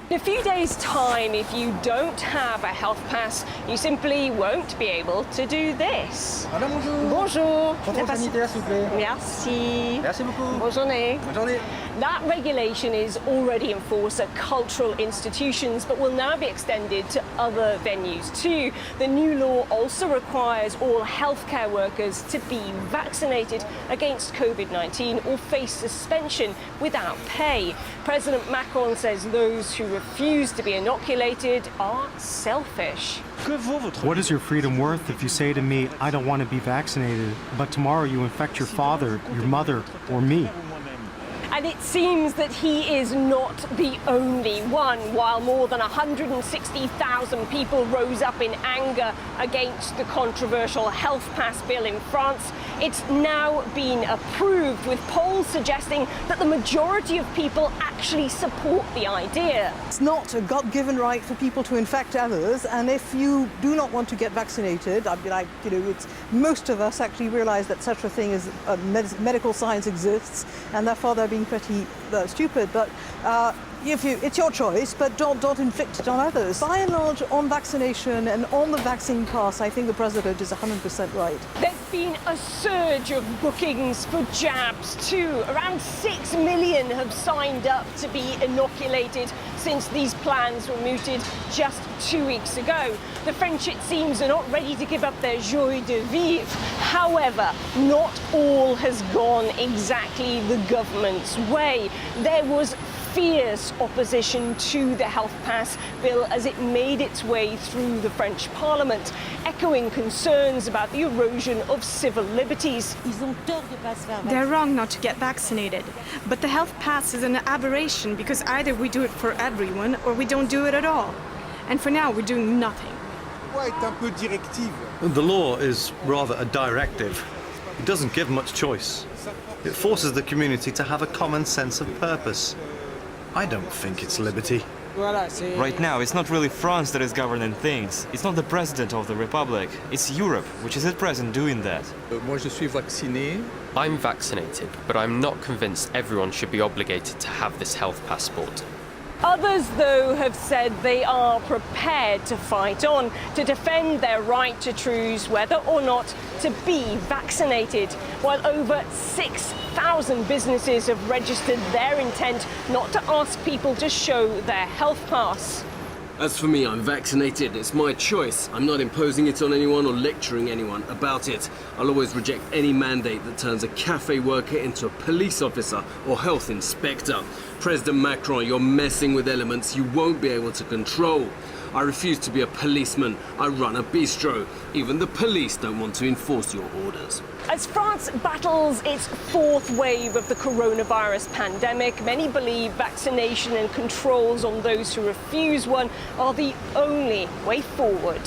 In a few days' time, if you don't have a health pass, you simply won't be able to do this. Madame, bonjour. Bonjour. Contrôle sanitaire, s'il vous plaît. Merci. Merci beaucoup. Bonne journée. Bonne journée. That regulation is already in force at cultural institutions, but will now be extended to other venues too. The new law also requires all healthcare workers to be vaccinated against COVID-19 or face suspension without pay. President Macron says those who refuse to be inoculated are selfish. What is your freedom worth if you say to me, I don't want to be vaccinated, but tomorrow you infect your father, your mother, or me? And it seems that he is not the only one. While more than 160,000 people rose up in anger against the controversial health pass bill in France, it's now been approved, with polls suggesting that the majority of people actually support the idea. It's not a God-given right for people to infect others, and if you do not want to get vaccinated, most of us actually realize that such a thing as medical science exists, and therefore they're being pretty stupid. But it's your choice, but don't inflict it on others. By and large, on vaccination and on the vaccine pass, I think the president is 100% right. There's been a surge of bookings for jabs too. Around 6 million have signed up to be inoculated since these plans were mooted just 2 weeks ago. The French, it seems, are not ready to give up their joie de vivre. However, not all has gone exactly the government's way. There was fierce opposition to the health pass bill as it made its way through the French Parliament, echoing concerns about the erosion of civil liberties. They're wrong not to get vaccinated, but the health pass is an aberration because either we do it for everyone or we don't do it at all. And for now, we're doing nothing. The law is rather a directive. It doesn't give much choice. It forces the community to have a common sense of purpose. I don't think it's liberty. Right now, it's not really France that is governing things. It's not the president of the republic. It's Europe, which is at present doing that. I'm vaccinated, but I'm not convinced everyone should be obligated to have this health passport. Others, though, have said they are prepared to fight on to defend their right to choose whether or not to be vaccinated, while over 6,000 businesses have registered their intent not to ask people to show their health pass. As for me, I'm vaccinated. It's my choice. I'm not imposing it on anyone or lecturing anyone about it. I'll always reject any mandate that turns a cafe worker into a police officer or health inspector. President Macron, you're messing with elements you won't be able to control. I refuse to be a policeman. I run a bistro. Even the police don't want to enforce your orders. As France battles its fourth wave of the coronavirus pandemic, many believe vaccination and controls on those who refuse one are the only way forward.